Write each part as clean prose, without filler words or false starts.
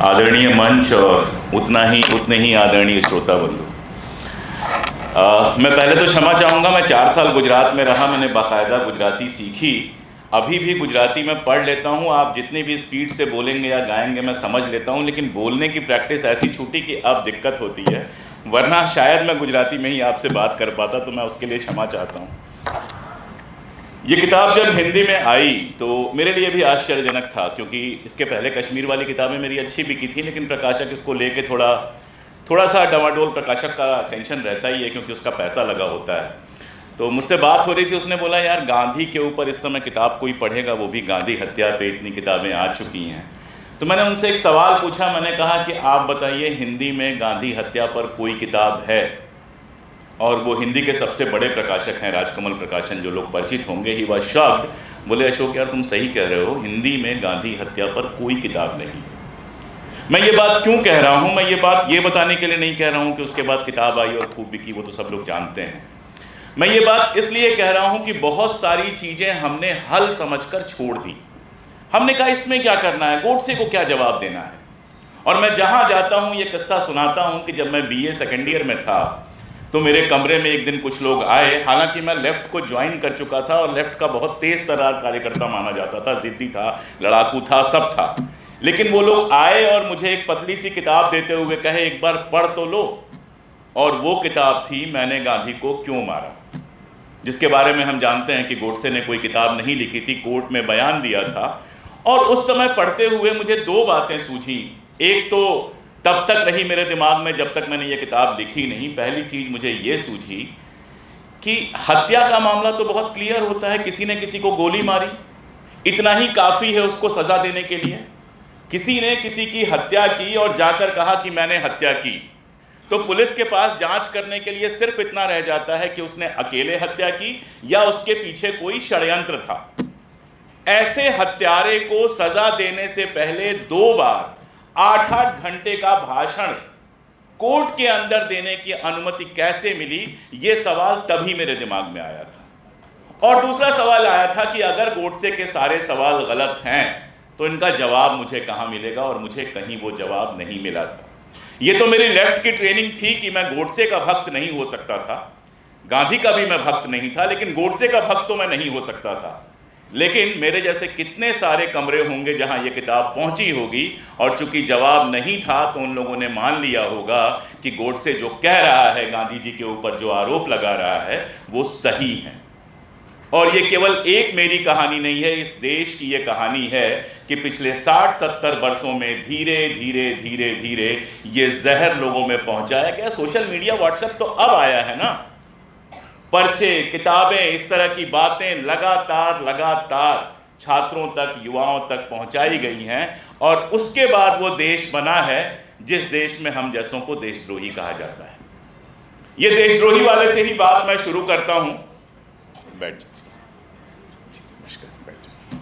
आदरणीय मंच और उतने ही आदरणीय श्रोता बंधु, मैं पहले तो क्षमा चाहूँगा। मैं 4 साल गुजरात में रहा, मैंने बाकायदा गुजराती सीखी। अभी भी गुजराती में पढ़ लेता हूँ। आप जितनी भी स्पीड से बोलेंगे या गाएंगे मैं समझ लेता हूँ, लेकिन बोलने की प्रैक्टिस ऐसी छूटी कि अब दिक्कत होती है, वरना शायद मैं गुजराती में ही आपसे बात कर पाता, तो मैं उसके लिए क्षमा चाहता हूँ। ये किताब जब हिंदी में आई तो मेरे लिए भी आश्चर्यजनक था, क्योंकि इसके पहले कश्मीर वाली किताबें मेरी अच्छी बिकी थी, लेकिन प्रकाशक इसको लेके थोड़ा सा डवाडोल, प्रकाशक का टेंशन रहता ही है क्योंकि उसका पैसा लगा होता है। तो मुझसे बात हो रही थी, उसने बोला यार गांधी के ऊपर इस समय किताब कोई पढ़ेगा, वो भी गांधी हत्या पे इतनी किताबें आ चुकी हैं। तो मैंने उनसे एक सवाल पूछा, मैंने कहा कि आप बताइए हिंदी में गांधी हत्या पर कोई किताब है? और वो हिंदी के सबसे बड़े प्रकाशक हैं, राजकमल प्रकाशन, जो लोग परिचित होंगे। ही वह शब्द बोले, अशोक यार तुम सही कह रहे हो, हिंदी में गांधी हत्या पर कोई किताब नहीं। मैं ये बात क्यों कह रहा हूँ? मैं ये बात ये बताने के लिए नहीं कह रहा हूँ कि उसके बाद किताब आई और खूब बिकी, वो तो सब लोग जानते हैं। मैं ये बात इसलिए कह रहा हूँ कि बहुत सारी चीज़ें हमने हल समझकर छोड़ दी। हमने कहा इसमें क्या करना है, गोडसे को क्या जवाब देना है। और मैं जहाँ जाता हूँ ये किस्सा सुनाता हूँ कि जब मैं BA सेकेंड ईयर में था तो मेरे कमरे में एक दिन कुछ लोग आए। हालांकि मैं लेफ्ट को ज्वाइन कर चुका था और लेफ्ट का बहुत तेज तर्रार कार्यकर्ता माना जाता था, जिद्दी था, लड़ाकू था, सब था। लेकिन वो लोग आए और मुझे एक पतली सी किताब देते हुए कहे एक बार पढ़ तो लो। और वो किताब थी मैंने गांधी को क्यों मारा, जिसके बारे में हम जानते हैं कि गोडसे ने कोई किताब नहीं लिखी थी, कोर्ट में बयान दिया था। और उस समय पढ़ते हुए मुझे 2 बातें सूझी। एक तो तब तक रही मेरे दिमाग में जब तक मैंने ये किताब लिखी नहीं। पहली चीज़ मुझे ये सूझी कि हत्या का मामला तो बहुत क्लियर होता है, किसी ने किसी को गोली मारी, इतना ही काफ़ी है उसको सज़ा देने के लिए। किसी ने किसी की हत्या की और जाकर कहा कि मैंने हत्या की, तो पुलिस के पास जांच करने के लिए सिर्फ इतना रह जाता है कि उसने अकेले हत्या की या उसके पीछे कोई षड्यंत्र था। ऐसे हत्यारे को सज़ा देने से पहले 2 बार 8-8 घंटे का भाषण कोर्ट के अंदर देने की अनुमति कैसे मिली, ये सवाल तभी मेरे दिमाग में आया था। और दूसरा सवाल आया था कि अगर गोडसे के सारे सवाल गलत हैं तो इनका जवाब मुझे कहाँ मिलेगा, और मुझे कहीं वो जवाब नहीं मिला था। ये तो मेरी लेफ्ट की ट्रेनिंग थी कि मैं गोडसे का भक्त नहीं हो सकता था, गांधी का भी मैं भक्त नहीं था, लेकिन गोडसे का भक्त तो मैं नहीं हो सकता था। लेकिन मेरे जैसे कितने सारे कमरे होंगे जहां ये किताब पहुंची होगी, और चूंकि जवाब नहीं था तो उन लोगों ने मान लिया होगा कि गोडसे जो कह रहा है, गांधी जी के ऊपर जो आरोप लगा रहा है, वो सही है। और ये केवल एक मेरी कहानी नहीं है, इस देश की ये कहानी है कि पिछले 60-70 वर्षों में धीरे धीरे धीरे धीरे ये जहर लोगों में पहुंचाया गया। सोशल मीडिया, व्हाट्सएप तो अब आया है ना, पर्चे, किताबें, इस तरह की बातें लगातार छात्रों तक, युवाओं तक पहुंचाई गई हैं। और उसके बाद वो देश बना है जिस देश में हम जैसों को देशद्रोही कहा जाता है। ये देशद्रोही वाले से ही बात मैं शुरू करता हूं। बैठ जाओ, नमस्कार, बैठ जाओ।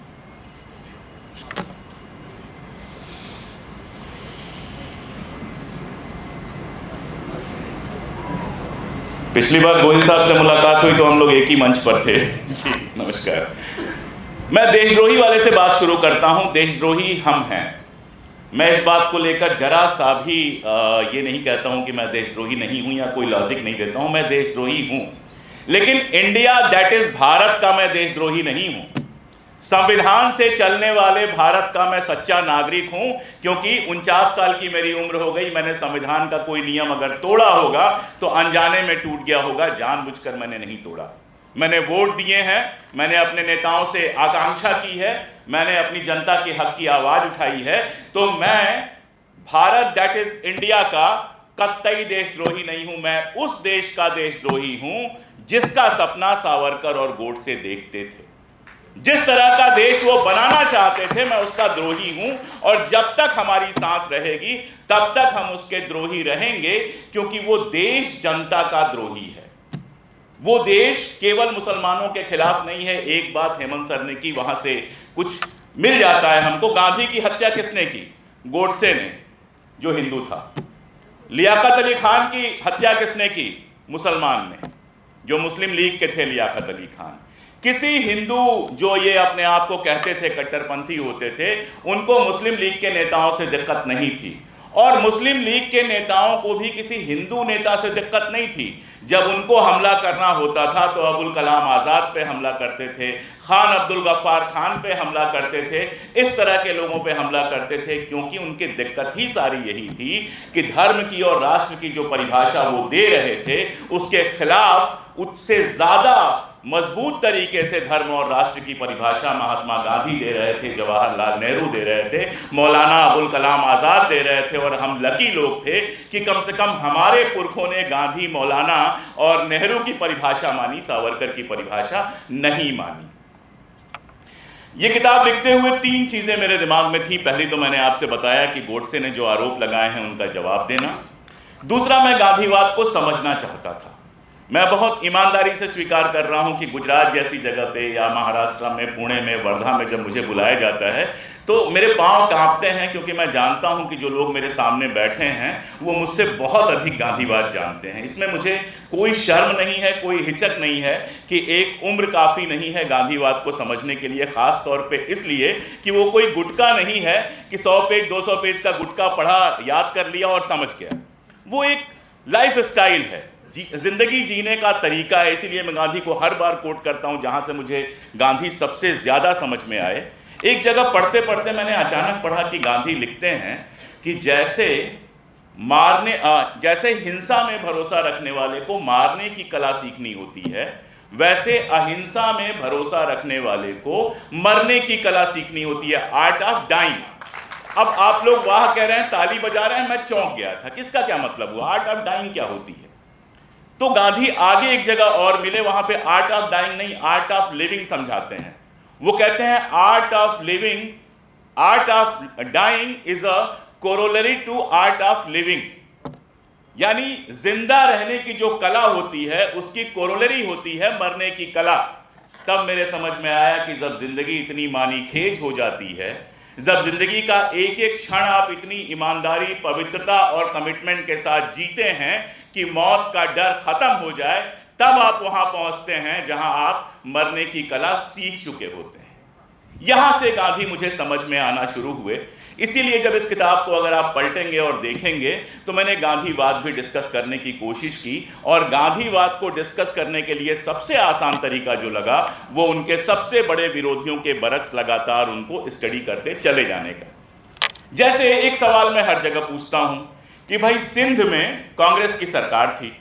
पिछली बार गोहिल साहब से मुलाकात हुई तो हम लोग एक ही मंच पर थे। जी नमस्कार। मैं देशद्रोही वाले से बात शुरू करता हूं। देशद्रोही हम हैं। मैं इस बात को लेकर जरा सा भी ये नहीं कहता हूं कि मैं देशद्रोही नहीं हूं या कोई लॉजिक नहीं देता हूं। मैं देशद्रोही हूं, लेकिन इंडिया दैट इज भारत का मैं देशद्रोही नहीं हूं। संविधान से चलने वाले भारत का मैं सच्चा नागरिक हूं, क्योंकि 49 साल की मेरी उम्र हो गई। मैंने संविधान का कोई नियम अगर तोड़ा होगा तो अनजाने में टूट गया होगा, जानबूझकर मैंने नहीं तोड़ा। मैंने वोट दिए हैं, मैंने अपने नेताओं से आकांक्षा की है, मैंने अपनी जनता के हक की आवाज उठाई है। तो मैं भारत दैट इज इंडिया का कतई देशद्रोही नहीं हूं। मैं उस देश का देशद्रोही हूं जिसका सपना सावरकर और गोडसे देखते थे। जिस तरह का देश वो बनाना चाहते थे, मैं उसका द्रोही हूं। और जब तक हमारी सांस रहेगी तब तक हम उसके द्रोही रहेंगे, क्योंकि वो देश जनता का द्रोही है। वो देश केवल मुसलमानों के खिलाफ नहीं है। एक बात हेमंत सर ने की, वहां से कुछ मिल जाता है हमको। गांधी की हत्या किसने की? गोडसे ने, जो हिंदू था। लियाकत अली खान की हत्या किसने की? मुसलमान ने, जो मुस्लिम लीग के थे, लियाकत अली खान। किसी हिंदू जो ये अपने आप को कहते थे कट्टरपंथी होते थे, उनको मुस्लिम लीग के नेताओं से दिक्कत नहीं थी, और मुस्लिम लीग के नेताओं को भी किसी हिंदू नेता से दिक्कत नहीं थी। जब उनको हमला करना होता था तो अबुल कलाम आज़ाद पे हमला करते थे, खान अब्दुल गफ्फार खान पे हमला करते थे, इस तरह के लोगों पे हमला करते थे, क्योंकि उनकी दिक्कत ही सारी यही थी कि धर्म की और राष्ट्र की जो परिभाषा वो दे रहे थे, उसके खिलाफ उससे ज़्यादा मजबूत तरीके से धर्म और राष्ट्र की परिभाषा महात्मा गांधी दे रहे थे, जवाहरलाल नेहरू दे रहे थे, मौलाना अबुल कलाम आज़ाद दे रहे थे, और हम लकी लोग थे कि कम से कम हमारे पुरखों ने गांधी, मौलाना और नेहरू की परिभाषा मानी, सावरकर की परिभाषा नहीं मानी। ये किताब लिखते हुए 3 चीज़ें मेरे दिमाग में थी। पहली तो मैंने आपसे बताया कि गोडसे ने जो आरोप लगाए हैं उनका जवाब देना। दूसरा, मैं गांधीवाद को समझना चाहता था। मैं बहुत ईमानदारी से स्वीकार कर रहा हूं कि गुजरात जैसी जगह पे या महाराष्ट्र में, पुणे में, वर्धा में जब मुझे बुलाया जाता है तो मेरे पांव कांपते हैं, क्योंकि मैं जानता हूं कि जो लोग मेरे सामने बैठे हैं वो मुझसे बहुत अधिक गांधीवाद जानते हैं। इसमें मुझे कोई शर्म नहीं है, कोई हिचक नहीं है कि एक उम्र काफ़ी नहीं है गांधीवाद को समझने के लिए, ख़ास तौर पे इसलिए कि वो कोई गुटका नहीं है कि 100 पेज 200 पेज का गुटका पढ़ा, याद कर लिया और समझ गया। वो एक लाइफ स्टाइल है, जिंदगी जीने का तरीका है। इसीलिए मैं गांधी को हर बार कोट करता हूं जहां से मुझे गांधी सबसे ज़्यादा समझ में आए। एक जगह पढ़ते पढ़ते मैंने अचानक पढ़ा कि गांधी लिखते हैं कि जैसे हिंसा में भरोसा रखने वाले को मारने की कला सीखनी होती है, वैसे अहिंसा में भरोसा रखने वाले को मरने की कला सीखनी होती है, आर्ट ऑफ डाइंग। अब आप लोग वाह कह रहे हैं, ताली बजा रहे हैं, मैं चौंक गया था, किसका क्या मतलब हुआ, आर्ट ऑफ डाइंग क्या होती है। तो गांधी आगे एक जगह और मिले, वहां पे आर्ट ऑफ डाइंग नहीं, आर्ट ऑफ लिविंग समझाते हैं। वो कहते हैं art of living, art of dying is a corollary to art of living, यानी जिंदा रहने की जो कला होती है उसकी कोरोलरी होती है मरने की कला। तब मेरे समझ में आया कि जब जिंदगी इतनी मानीखेज हो जाती है, जब जिंदगी का एक एक क्षण आप इतनी ईमानदारी, पवित्रता और कमिटमेंट के साथ जीते हैं कि मौत का डर खत्म हो जाए, तब आप वहां पहुंचते हैं जहां आप मरने की कला सीख चुके होते हैं। यहां से गांधी मुझे समझ में आना शुरू हुए। इसीलिए जब इस किताब को अगर आप पलटेंगे और देखेंगे तो मैंने गांधीवाद भी डिस्कस करने की कोशिश की, और गांधीवाद को डिस्कस करने के लिए सबसे आसान तरीका जो लगा वो उनके सबसे बड़े विरोधियों के बरक्स लगातार उनको स्टडी करते चले जाने का। जैसे एक सवाल मैं हर जगह पूछता हूं कि भाई सिंध में कांग्रेस की सरकार थी,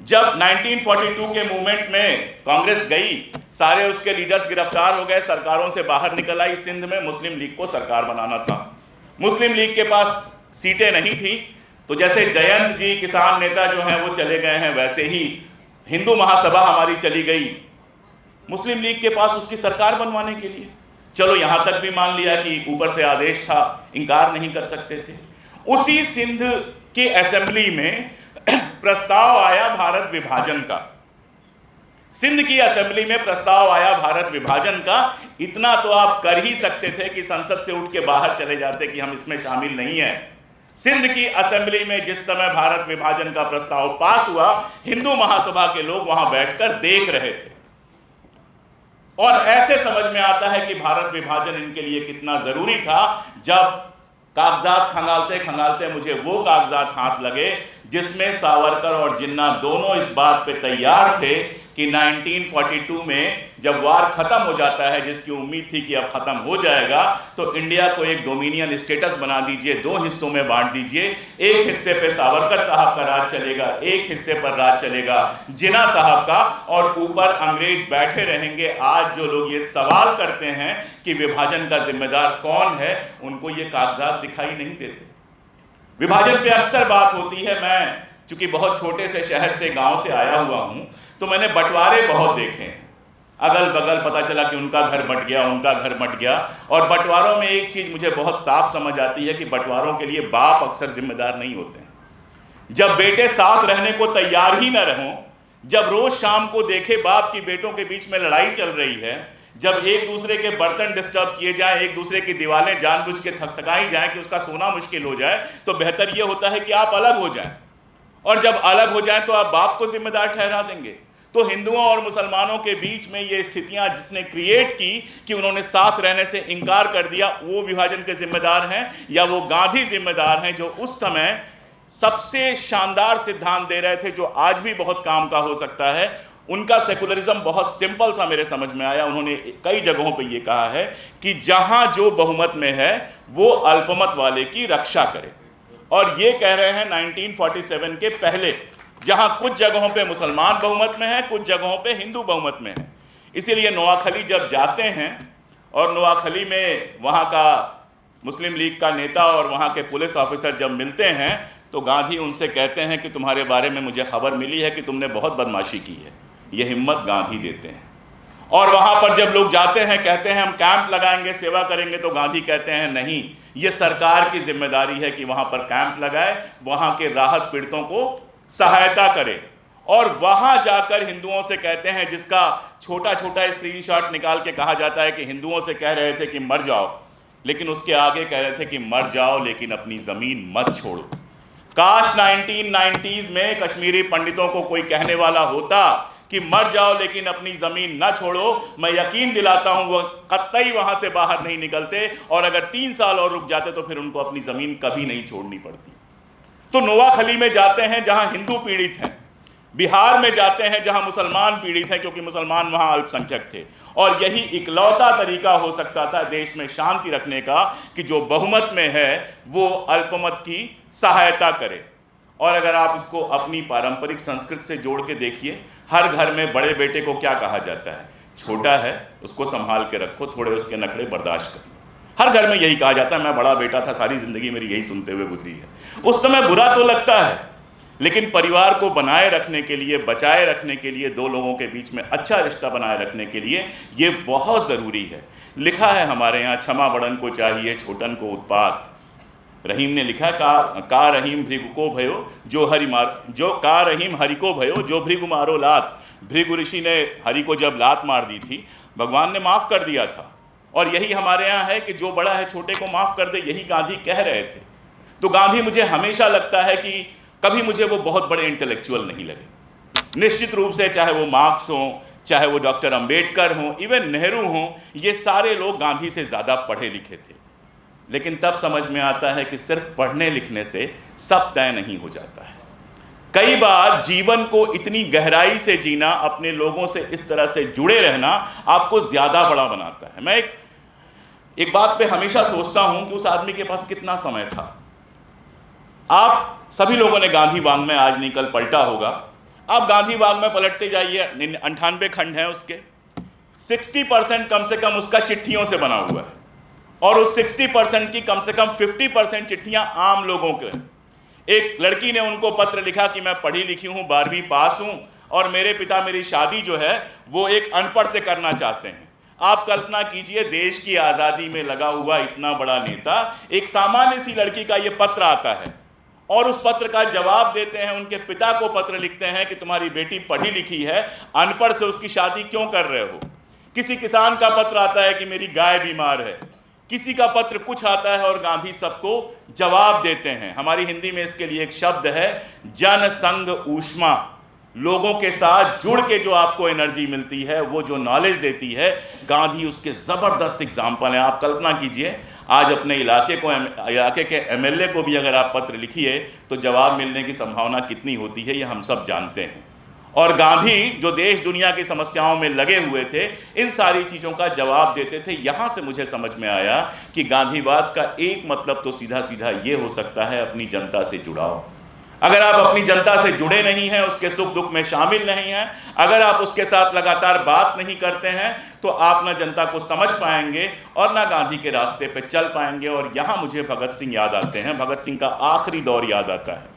जब 1942 के मूवमेंट में कांग्रेस गई, सारे उसके लीडर्स गिरफ्तार हो गए, सरकारों से बाहर निकल आई, सिंध में मुस्लिम लीग को सरकार बनाना था। मुस्लिम लीग के पास सीटें नहीं थी, तो जैसे जयंत जी किसान नेता जो हैं वो चले गए हैं, वैसे ही हिंदू महासभा हमारी चली गई मुस्लिम लीग के पास उसकी सरकार बनवाने के लिए। चलो यहां तक भी मान लिया कि ऊपर से आदेश था, इंकार नहीं कर सकते थे। उसी सिंध के असेंबली में प्रस्ताव आया भारत विभाजन का, सिंध की असेंबली में प्रस्ताव आया भारत विभाजन का। इतना तो आप कर ही सकते थे कि संसद से उठ के बाहर चले जाते कि हम इसमें शामिल नहीं हैं। सिंध की असेंबली में जिस समय भारत विभाजन का प्रस्ताव पास हुआ, हिंदू महासभा के लोग वहां बैठकर देख रहे थे, और ऐसे समझ में आता है कि भारत विभाजन इनके लिए कितना जरूरी था। जब कागजात खंगालते खंगालते मुझे वो कागजात हाथ लगे जिसमें सावरकर और जिन्ना दोनों इस बात पे तैयार थे कि 1942 में जब वार खत्म हो जाता है, जिसकी उम्मीद थी कि अब खत्म हो जाएगा, तो इंडिया को एक डोमिनियन स्टेटस बना दीजिए, 2 हिस्सों में बांट दीजिए, एक हिस्से पे सावरकर साहब का राज चलेगा, एक हिस्से पर राज चलेगा जिन्ना साहब का, और ऊपर अंग्रेज बैठे रहेंगे। आज जो लोग ये सवाल करते हैं कि विभाजन का जिम्मेदार कौन है, उनको ये कागजात दिखाई नहीं देते। विभाजन पे अक्सर बात होती है। मैं चूंकि बहुत छोटे से शहर से, गांव से आया हुआ हूं, तो मैंने बंटवारे बहुत देखे हैं। अगल बगल पता चला कि उनका घर बंट गया, उनका घर बंट गया। और बंटवारों में एक चीज मुझे बहुत साफ समझ आती है कि बंटवारों के लिए बाप अक्सर जिम्मेदार नहीं होते हैं। जब बेटे साथ रहने को तैयार ही न रहों, जब रोज शाम को देखे बाप की बेटों के बीच में लड़ाई चल रही है, जब एक दूसरे के बर्तन डिस्टर्ब किए जाएं, एक दूसरे की दीवारें जानबूझ के थकथकाई जाएं कि उसका सोना मुश्किल हो जाए, तो बेहतर यह होता है कि आप अलग हो जाएं। और जब अलग हो जाएं तो आप बाप को जिम्मेदार ठहरा देंगे। तो हिंदुओं और मुसलमानों के बीच में ये स्थितियां जिसने क्रिएट की कि उन्होंने साथ रहने से इनकार कर दिया, वो विभाजन के जिम्मेदार हैं या वो गांधी जिम्मेदार हैं, जो उस समय सबसे शानदार सिद्धांत दे रहे थे जो आज भी बहुत काम का हो सकता है। उनका सेकुलरिज्म बहुत सिंपल सा मेरे समझ में आया। उन्होंने कई जगहों पे ये कहा है कि जहां जो बहुमत में है वो अल्पमत वाले की रक्षा करे, और ये कह रहे हैं 1947 के पहले, जहां कुछ जगहों पे मुसलमान बहुमत में है, कुछ जगहों पे हिंदू बहुमत में है। इसीलिए नोआखली जब जाते हैं और नोआखली में वहां का मुस्लिम लीग का नेता और वहां के पुलिस ऑफिसर जब मिलते हैं तो गांधी उनसे कहते हैं कि तुम्हारे बारे में मुझे खबर मिली है कि तुमने बहुत बदमाशी की है। ये हिम्मत गांधी देते हैं। और वहां पर जब लोग जाते हैं, कहते हैं हम कैंप लगाएंगे, सेवा करेंगे, तो गांधी कहते हैं नहीं, ये सरकार की जिम्मेदारी है कि वहां पर कैंप लगाए, वहां के राहत पीड़ितों को सहायता करे। और वहां जाकर हिंदुओं से कहते हैं, जिसका छोटा छोटा स्क्रीनशॉट निकाल के कहा जाता है कि हिंदुओं से कह रहे थे कि मर जाओ, लेकिन उसके आगे कह रहे थे कि मर जाओ लेकिन अपनी जमीन मत छोड़ो। काश 1990s में कश्मीरी पंडितों को कोई कहने वाला होता कि मर जाओ लेकिन अपनी जमीन ना छोड़ो, मैं यकीन दिलाता हूं वो कतई वहां से बाहर नहीं निकलते, और अगर 3 साल और रुक जाते तो फिर उनको अपनी जमीन कभी नहीं छोड़नी पड़ती। तो नोआखली में जाते हैं जहां हिंदू पीड़ित हैं, बिहार में जाते हैं जहां मुसलमान पीड़ित हैं, क्योंकि मुसलमान वहां अल्पसंख्यक थे, और यही इकलौता तरीका हो सकता था देश में शांति रखने का कि जो बहुमत में है वो अल्पमत की सहायता करे। और अगर आप इसको अपनी पारंपरिक संस्कृति से जोड़ के देखिए, हर घर में बड़े बेटे को क्या कहा जाता है? छोटा है उसको संभाल के रखो, थोड़े उसके नखरे बर्दाश्त करो। हर घर में यही कहा जाता है। मैं बड़ा बेटा था, सारी जिंदगी मेरी यही सुनते हुए गुजरी है। उस समय बुरा तो लगता है, लेकिन परिवार को बनाए रखने के लिए, बचाए रखने के लिए, दो लोगों के बीच में अच्छा रिश्ता बनाए रखने के लिए ये बहुत ज़रूरी है। लिखा है हमारे यहाँ, क्षमा बड़न को चाहिए छोटन को उत्पात। रहीम ने लिखा, का रहीम भृगु को भयो जो का रहीम हरि को भयो जो भृगु मारो लात। भृगु ऋषि ने हरि को जब लात मार दी थी, भगवान ने माफ़ कर दिया था। और यही हमारे यहाँ है कि जो बड़ा है छोटे को माफ़ कर दे, यही गांधी कह रहे थे। तो गांधी मुझे हमेशा लगता है कि कभी मुझे वो बहुत बड़े इंटेलेक्चुअल नहीं लगे। निश्चित रूप से चाहे वो मार्क्स हों, चाहे वो डॉक्टर अंबेडकर हों, इवन नेहरू हों, ये सारे लोग गांधी से ज़्यादा पढ़े लिखे थे। लेकिन तब समझ में आता है कि सिर्फ पढ़ने लिखने से सब तय नहीं हो जाता है। कई बार जीवन को इतनी गहराई से जीना, अपने लोगों से इस तरह से जुड़े रहना आपको ज़्यादा बड़ा बनाता है। मैं एक बात पे हमेशा सोचता हूं कि उस आदमी के पास कितना समय था। आप सभी लोगों ने गांधी बाग में आज नहीं कल पलटा होगा। आप गांधी बाग में पलटते जाइए, 98 खंड हैं उसके, 60% कम से कम उसका चिट्ठियों से बना हुआ है, और उस 60% की कम से कम 50% चिट्ठियां आम लोगों के। एक लड़की ने उनको पत्र लिखा कि मैं पढ़ी लिखी हूं, 12वीं पास हूं, और मेरे पिता मेरी शादी जो है वो एक अनपढ़ से करना चाहते हैं। आप कल्पना कीजिए, देश की आज़ादी में लगा हुआ इतना बड़ा नेता, एक सामान्य सी लड़की का ये पत्र आता है, और उस पत्र का जवाब देते हैं। उनके पिता को पत्र लिखते हैं कि तुम्हारी बेटी पढ़ी लिखी है, अनपढ़ से उसकी शादी क्यों कर रहे हो। किसी किसान का पत्र आता है कि मेरी गाय बीमार है, किसी का पत्र कुछ आता है, और गांधी सबको जवाब देते हैं। हमारी हिंदी में इसके लिए एक शब्द है, जन संग ऊष्मा। लोगों के साथ जुड़ के जो आपको एनर्जी मिलती है, वो जो नॉलेज देती है, गांधी उसके ज़बरदस्त एग्जाम्पल हैं। आप कल्पना कीजिए, आज अपने इलाके के एमएलए को भी अगर आप पत्र लिखिए तो जवाब मिलने की संभावना कितनी होती है, ये हम सब जानते हैं। और गांधी जो देश दुनिया की समस्याओं में लगे हुए थे, इन सारी चीज़ों का जवाब देते थे। यहाँ से मुझे समझ में आया कि गांधीवाद का एक मतलब तो सीधा सीधा ये हो सकता है, अपनी जनता से जुड़ाव। अगर आप अपनी जनता से जुड़े नहीं हैं, उसके सुख दुख में शामिल नहीं हैं, अगर आप उसके साथ लगातार बात नहीं करते हैं, तो आप ना जनता को समझ पाएंगे और ना गांधी के रास्ते पे चल पाएंगे। और यहाँ मुझे भगत सिंह याद आते हैं। भगत सिंह का आखिरी दौर याद आता है।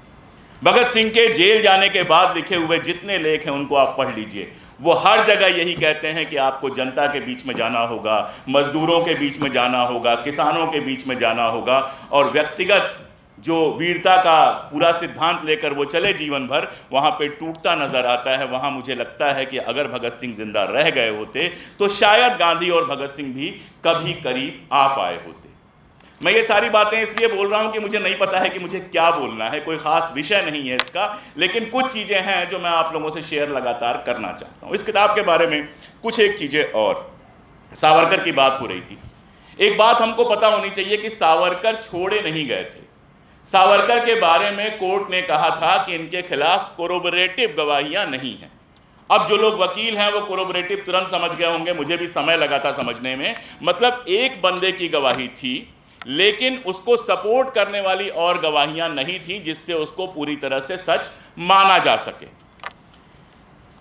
भगत सिंह के जेल जाने के बाद लिखे हुए जितने लेख हैं उनको आप पढ़ लीजिए। वो हर जगह यही कहते हैं कि आपको जनता के बीच में जाना होगा, मजदूरों के बीच में जाना होगा, किसानों के बीच में जाना होगा, और व्यक्तिगत जो वीरता का पूरा सिद्धांत लेकर वो चले जीवन भर, वहाँ पे टूटता नजर आता है। वहाँ मुझे लगता है कि अगर भगत सिंह जिंदा रह गए होते तो शायद गांधी और भगत सिंह भी कभी करीब आ पाए होते। मैं ये सारी बातें इसलिए बोल रहा हूं कि मुझे नहीं पता है कि मुझे क्या बोलना है, कोई खास विषय नहीं है इसका, लेकिन कुछ चीज़ें हैं जो मैं आप लोगों से शेयर लगातार करना चाहता हूं। इस किताब के बारे में कुछ एक चीज़ें और, सावरकर की बात हो रही थी। एक बात हमको पता होनी चाहिए कि सावरकर छोड़े नहीं गए थे। सावरकर के बारे में कोर्ट ने कहा था कि इनके खिलाफ कोरोबरेटिव गवाहियां नहीं हैं। अब जो लोग वकील हैं वो कोरोबरेटिव तुरंत समझ गए होंगे, मुझे भी समय लगा था समझने में। मतलब एक बंदे की गवाही थी, लेकिन उसको सपोर्ट करने वाली और गवाहियां नहीं थी जिससे उसको पूरी तरह से सच माना जा सके।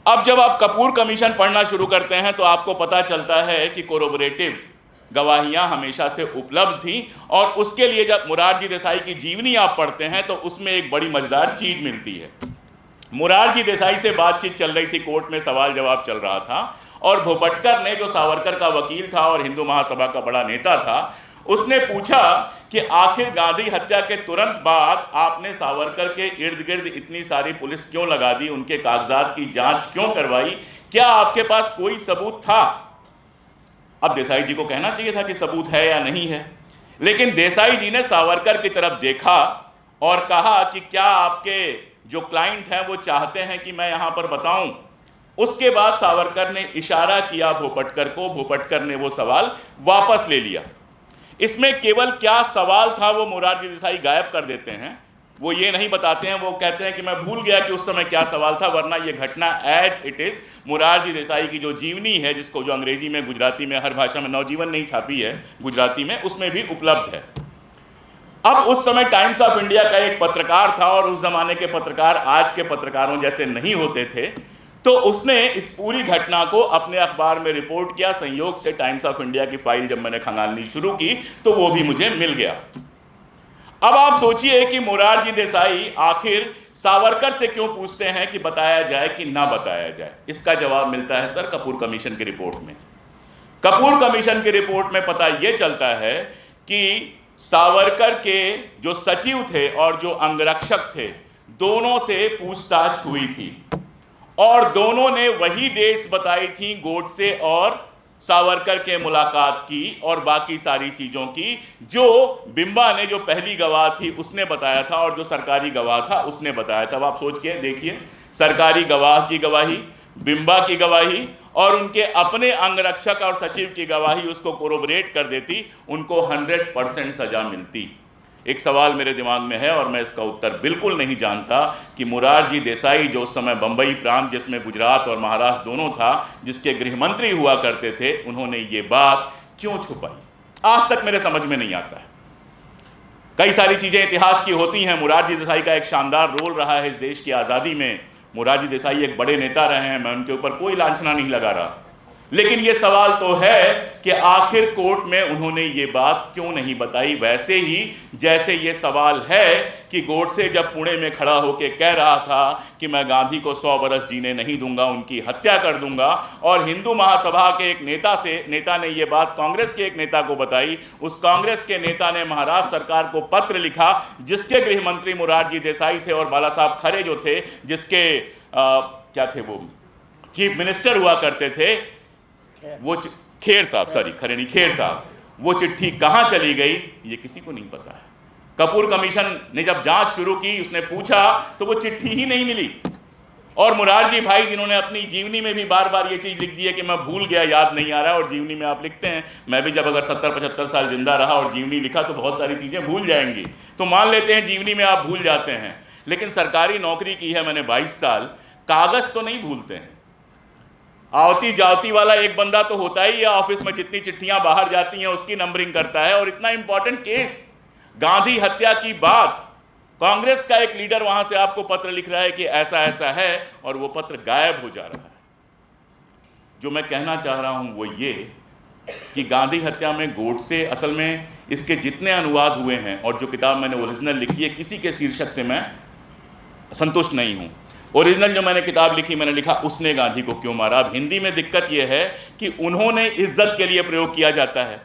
अब जब आप कपूर कमीशन पढ़ना शुरू करते हैं तो आपको पता चलता है कि कोरोबरेटिव गवाहियां हमेशा से उपलब्ध थी, और उसके लिए जब मुरारजी देसाई की जीवनी आप पढ़ते हैं तो उसमें एक बड़ी मजेदार चीज मिलती है। मुरारजी देसाई से बातचीत चल रही थी, कोर्ट में सवाल जवाब चल रहा था, और भोपटकर ने, जो सावरकर का वकील था और हिंदू महासभा का बड़ा नेता था, उसने पूछा कि आखिर गांधी हत्या के तुरंत बाद आपने सावरकर के इर्द गिर्द इतनी सारी पुलिस क्यों लगा दी, उनके कागजात की जांच क्यों करवाई, क्या आपके पास कोई सबूत था? अब देसाई जी को कहना चाहिए था कि सबूत है या नहीं है, लेकिन देसाई जी ने सावरकर की तरफ देखा और कहा कि क्या आपके जो क्लाइंट हैं वो चाहते हैं कि मैं यहां पर बताऊं? उसके बाद सावरकर ने इशारा किया भोपटकर को, भोपटकर ने वो सवाल वापस ले लिया। इसमें केवल क्या सवाल था वो मुरारजी देसाई गायब कर देते हैं, वो ये नहीं बताते हैं। वो कहते हैं कि मैं भूल गया कि उस समय क्या सवाल था, वरना ये घटना as it is Morarji Desai की जो जीवनी है, जिसको जो अंग्रेजी में, गुजराती में, हर भाषा में, नवजीवन नहीं छापी है गुजराती में, उसमें भी उपलब्ध है। अब उस समय टाइम्स ऑफ इंडिया का एक पत्रकार था, और उस जमाने के पत्रकार आज के पत्रकारों जैसे नहीं होते थे, तो उसने इस पूरी घटना को अपने अखबार में रिपोर्ट किया। संयोग से टाइम्स ऑफ इंडिया की फाइल जब मैंने खंगालनी शुरू की तो वो भी मुझे मिल गया। अब आप सोचिए कि मुरारजी देसाई आखिर सावरकर से क्यों पूछते हैं कि बताया जाए कि ना बताया जाए? इसका जवाब मिलता है सर कपूर कमीशन की रिपोर्ट में। कपूर कमीशन की रिपोर्ट में पता यह चलता है कि सावरकर के जो सचिव थे और जो अंगरक्षक थे, दोनों से पूछताछ हुई थी, और दोनों ने वही डेट्स बताई थी गोडसे और सावरकर के मुलाकात की और बाकी सारी चीज़ों की, जो बिंबा ने, जो पहली गवाह थी, उसने बताया था, और जो सरकारी गवाह था उसने बताया था। अब आप सोच के देखिए, सरकारी गवाह की गवाही, बिंबा की गवाही और उनके अपने अंगरक्षक और सचिव की गवाही उसको कोरोबरेट कर देती, उनको 100% सजा मिलती। एक सवाल मेरे दिमाग में है और मैं इसका उत्तर बिल्कुल नहीं जानता कि मुरारजी देसाई, जो उस समय बंबई प्रांत, जिसमें गुजरात और महाराष्ट्र दोनों था, जिसके गृह मंत्री हुआ करते थे, उन्होंने ये बात क्यों छुपाई, आज तक मेरे समझ में नहीं आता है। कई सारी चीज़ें इतिहास की होती हैं। मुरारजी देसाई का एक शानदार रोल रहा है इस देश की आज़ादी में। मुरारजी देसाई एक बड़े नेता रहे हैं, मैं उनके ऊपर कोई लांछना नहीं लगा रहा, लेकिन ये सवाल तो है कि आखिर कोर्ट में उन्होंने ये बात क्यों नहीं बताई। वैसे ही जैसे ये सवाल है कि गोडसे जब पुणे में खड़ा होकर कह रहा था कि मैं गांधी को 100 बरस जीने नहीं दूंगा, उनकी हत्या कर दूंगा, और हिंदू महासभा के एक नेता ने ये बात कांग्रेस के एक नेता को बताई। उस कांग्रेस के नेता ने महाराष्ट्र सरकार को पत्र लिखा, जिसके गृह मंत्री मुरारजी देसाई थे, और बाला साहब खरे जो थे, जिसके क्या थे वो, चीफ मिनिस्टर हुआ करते थे, वो खेर साहब, सॉरी खरे नहीं, खेर साहब, वो चिट्ठी कहां चली गई ये किसी को नहीं पता है। कपूर कमीशन ने जब जांच शुरू की, उसने पूछा तो वो चिट्ठी ही नहीं मिली। और मुरारजी भाई, जिन्होंने अपनी जीवनी में भी बार बार ये चीज लिख दी है कि मैं भूल गया, याद नहीं आ रहा है, और जीवनी में आप लिखते हैं, मैं भी जब अगर 70-75 साल जिंदा रहा और जीवनी लिखा तो बहुत सारी चीजें भूल जाएंगी, तो मान लेते हैं जीवनी में आप भूल जाते हैं, लेकिन सरकारी नौकरी की है मैंने 22 साल, कागज तो नहीं भूलते हैं। आवती जावती वाला एक बंदा तो होता ही है ऑफिस में, जितनी चिट्ठियां बाहर जाती हैं उसकी नंबरिंग करता है। और इतना इंपॉर्टेंट केस, गांधी हत्या की बात, कांग्रेस का एक लीडर वहां से आपको पत्र लिख रहा है कि ऐसा ऐसा है, और वो पत्र गायब हो जा रहा है। जो मैं कहना चाह रहा हूं वो ये कि गांधी हत्या में गोडसे, असल में इसके जितने अनुवाद हुए हैं और जो किताब मैंने ओरिजिनल लिखी है, किसी के शीर्षक से मैं संतुष्ट नहीं हूं। ओरिजिनल जो मैंने किताब लिखी, मैंने लिखा उसने गांधी को क्यों मारा। अब हिंदी में दिक्कत यह है कि उन्होंने इज्जत के लिए प्रयोग किया जाता है।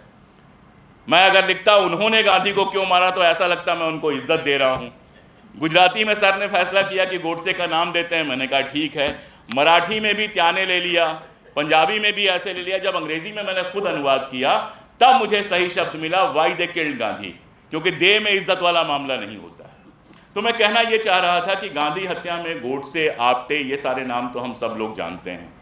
मैं अगर लिखता उन्होंने गांधी को क्यों मारा तो ऐसा लगता मैं उनको इज्जत दे रहा हूं। गुजराती में सर ने फैसला किया कि गोडसे का नाम देते हैं, मैंने कहा ठीक है। मराठी में भी त्याने ले लिया, पंजाबी में भी ऐसे ले लिया। जब अंग्रेजी में मैंने खुद अनुवाद किया तब मुझे सही शब्द मिला, वाई दे किल्ड गांधी, क्योंकि देह में इज्जत वाला मामला नहीं होता है। तो मैं कहना यह चाह रहा था कि गांधी हत्या में गोडसे, आप्टे, ये सारे नाम तो हम सब लोग जानते हैं,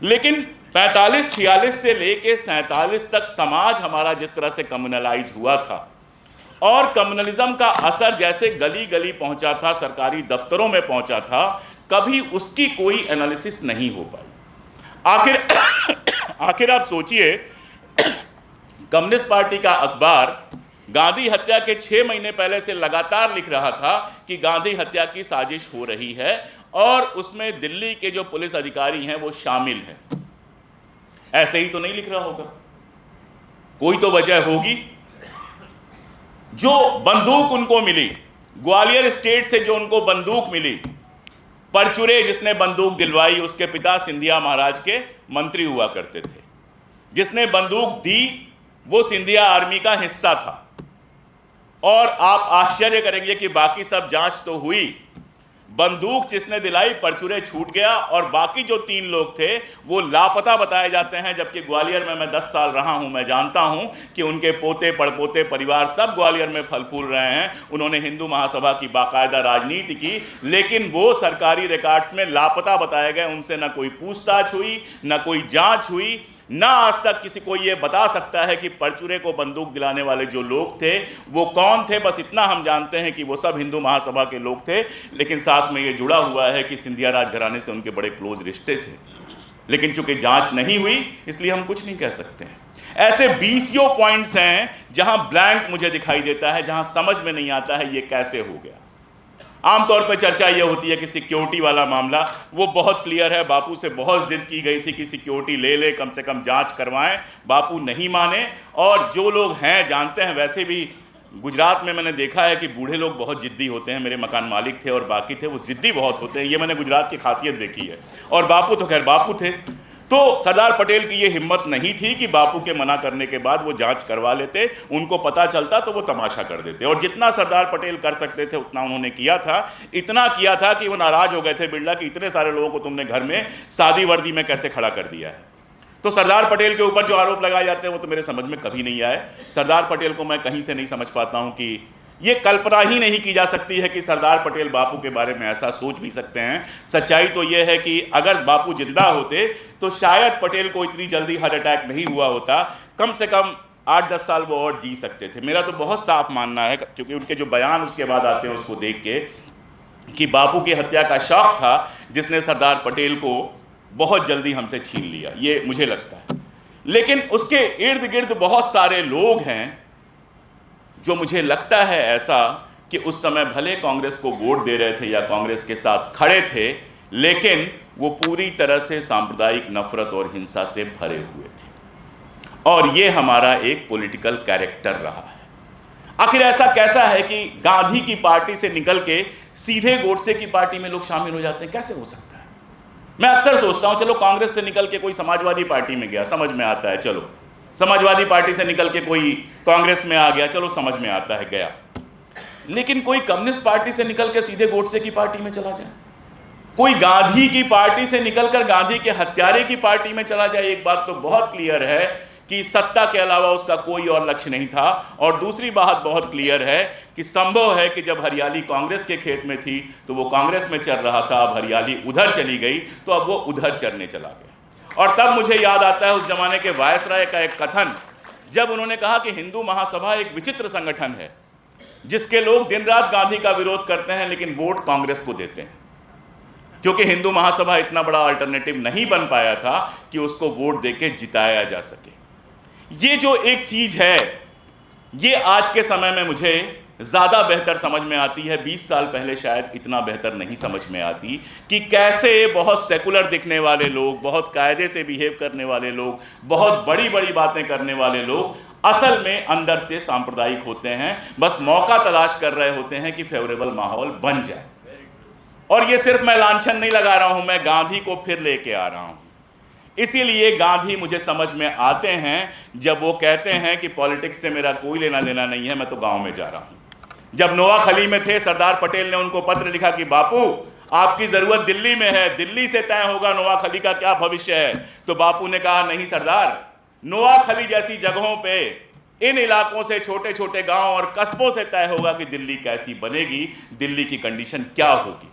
लेकिन 45-46 से लेके 47 तक समाज हमारा जिस तरह से कम्युनलाइज हुआ था और कम्युनलिज्म का असर जैसे गली गली पहुंचा था, सरकारी दफ्तरों में पहुंचा था, कभी उसकी कोई एनालिसिस नहीं हो पाई। आखिर आप सोचिए, कम्युनिस्ट पार्टी का अखबार गांधी हत्या के 6 महीने पहले से लगातार लिख रहा था कि गांधी हत्या की साजिश हो रही है और उसमें दिल्ली के जो पुलिस अधिकारी हैं वो शामिल हैं। ऐसे ही तो नहीं लिख रहा होगा, कोई तो वजह होगी। जो बंदूक उनको मिली, ग्वालियर स्टेट से जो उनको बंदूक मिली, परचुरे जिसने बंदूक दिलवाई, उसके पिता सिंधिया महाराज के मंत्री हुआ करते थे। जिसने बंदूक दी वो सिंधिया आर्मी का हिस्सा था। और आप आश्चर्य करेंगे कि बाकी सब जांच तो हुई, बंदूक जिसने दिलाई परचुरे छूट गया और बाकी जो 3 लोग थे वो लापता बताए जाते हैं। जबकि ग्वालियर में मैं 10 साल रहा हूं, मैं जानता हूं कि उनके पोते पड़पोते परिवार सब ग्वालियर में फल फूल रहे हैं। उन्होंने हिंदू महासभा की बाकायदा राजनीति की, लेकिन वो सरकारी रिकॉर्ड्स में लापता बताए गए। उनसे ना कोई पूछताछ हुई, ना कोई जांच हुई, ना आज तक किसी को ये बता सकता है कि परचुरे को बंदूक दिलाने वाले जो लोग थे वो कौन थे। बस इतना हम जानते हैं कि वो सब हिंदू महासभा के लोग थे, लेकिन साथ में ये जुड़ा हुआ है कि सिंधिया राज घराने से उनके बड़े क्लोज रिश्ते थे। लेकिन चूंकि जांच नहीं हुई इसलिए हम कुछ नहीं कह सकते हैं। ऐसे 20 पॉइंट्स हैं जहां ब्लैंक मुझे दिखाई देता है, जहां समझ में नहीं आता है ये कैसे हो गया। आमतौर पर चर्चा ये होती है कि सिक्योरिटी वाला मामला, वो बहुत क्लियर है। बापू से बहुत जिद की गई थी कि सिक्योरिटी ले ले, कम से कम जांच करवाएं। बापू नहीं माने। और जो लोग हैं जानते हैं, वैसे भी गुजरात में मैंने देखा है कि बूढ़े लोग बहुत जिद्दी होते हैं। मेरे मकान मालिक थे और बाकी थे, वो जिद्दी बहुत होते हैं। ये मैंने गुजरात की खासियत देखी है। और बापू तो खैर बापू थे। तो सरदार पटेल की ये हिम्मत नहीं थी कि बापू के मना करने के बाद वो जांच करवा लेते। उनको पता चलता तो वो तमाशा कर देते, और जितना सरदार पटेल कर सकते थे उतना उन्होंने किया था। इतना किया था कि वो नाराज हो गए थे बिरला कि इतने सारे लोगों को तुमने घर में सादी वर्दी में कैसे खड़ा कर दिया है। तो सरदार पटेल के ऊपर जो आरोप लगाए जाते हैं वो तो मेरे समझ में कभी नहीं आए। सरदार पटेल को मैं कहीं से नहीं समझ पाता हूं कि ये कल्पना ही नहीं की जा सकती है कि सरदार पटेल बापू के बारे में ऐसा सोच भी सकते हैं। सच्चाई तो ये है कि अगर बापू जिंदा होते तो शायद पटेल को इतनी जल्दी हार्ट अटैक नहीं हुआ होता। कम से कम 8-10 साल वो और जी सकते थे। मेरा तो बहुत साफ मानना है, क्योंकि उनके जो बयान उसके बाद आते हैं उसको देख के, कि बापू की हत्या का शौक था जिसने सरदार पटेल को बहुत जल्दी हमसे छीन लिया, ये मुझे लगता है। लेकिन उसके इर्द गिर्द बहुत सारे लोग हैं जो मुझे लगता है ऐसा कि उस समय भले कांग्रेस को वोट दे रहे थे या कांग्रेस के साथ खड़े थे, लेकिन वो पूरी तरह से सांप्रदायिक नफरत और हिंसा से भरे हुए थे। और ये हमारा एक पॉलिटिकल कैरेक्टर रहा है। आखिर ऐसा कैसा है कि गांधी की पार्टी से निकल के सीधे गोडसे की पार्टी में लोग शामिल हो जाते हैं? कैसे हो सकता है? मैं अक्सर सोचता हूं, चलो कांग्रेस से निकल के कोई समाजवादी पार्टी में गया, समझ में आता है, चलो समाजवादी पार्टी से निकल के कोई कांग्रेस में आ गया, चलो समझ में आता है, गया। लेकिन कोई कम्युनिस्ट पार्टी से निकल के सीधे गोडसे की पार्टी में चला जाए, कोई गांधी की पार्टी से निकलकर गांधी के हत्यारे की पार्टी में चला जाए, एक बात तो बहुत क्लियर है कि सत्ता के अलावा उसका कोई और लक्ष्य नहीं था। और दूसरी बात बहुत क्लियर है कि संभव है कि जब हरियाली कांग्रेस के खेत में थी तो वो कांग्रेस में चल रहा था, अब हरियाली उधर चली गई तो अब वो उधर चरने चला गया। और तब मुझे याद आता है उस जमाने के वायसराय का एक कथन, जब उन्होंने कहा कि हिंदू महासभा एक विचित्र संगठन है जिसके लोग दिन रात गांधी का विरोध करते हैं लेकिन वोट कांग्रेस को देते हैं, क्योंकि हिंदू महासभा इतना बड़ा अल्टरनेटिव नहीं बन पाया था कि उसको वोट देके जिताया जा सके। ये जो एक चीज है, ये आज के समय में मुझे ज्यादा बेहतर समझ में आती है। 20 साल पहले शायद इतना बेहतर नहीं समझ में आती कि कैसे बहुत सेकुलर दिखने वाले लोग, बहुत कायदे से बिहेव करने वाले लोग, बहुत बड़ी बड़ी बातें करने वाले लोग असल में अंदर से सांप्रदायिक होते हैं। बस मौका तलाश कर रहे होते हैं कि फेवरेबल माहौल बन जाए। और ये सिर्फ मैं लांछन नहीं लगा रहा हूं, मैं गांधी को फिर लेके आ रहा हूं। इसीलिए गांधी मुझे समझ में आते हैं जब वो कहते हैं कि पॉलिटिक्स से मेरा कोई लेना देना नहीं है, मैं तो गांव में जा रहा हूं। जब नोआखली में थे, सरदार पटेल ने उनको पत्र लिखा कि बापू आपकी जरूरत दिल्ली में है, दिल्ली से तय होगा नोआखली का क्या भविष्य है। तो बापू ने कहा नहीं सरदार, नोआखली जैसी जगहों पे इन इलाकों से, छोटे छोटे गांव और कस्बों से तय होगा कि दिल्ली कैसी बनेगी, दिल्ली की कंडीशन क्या होगी।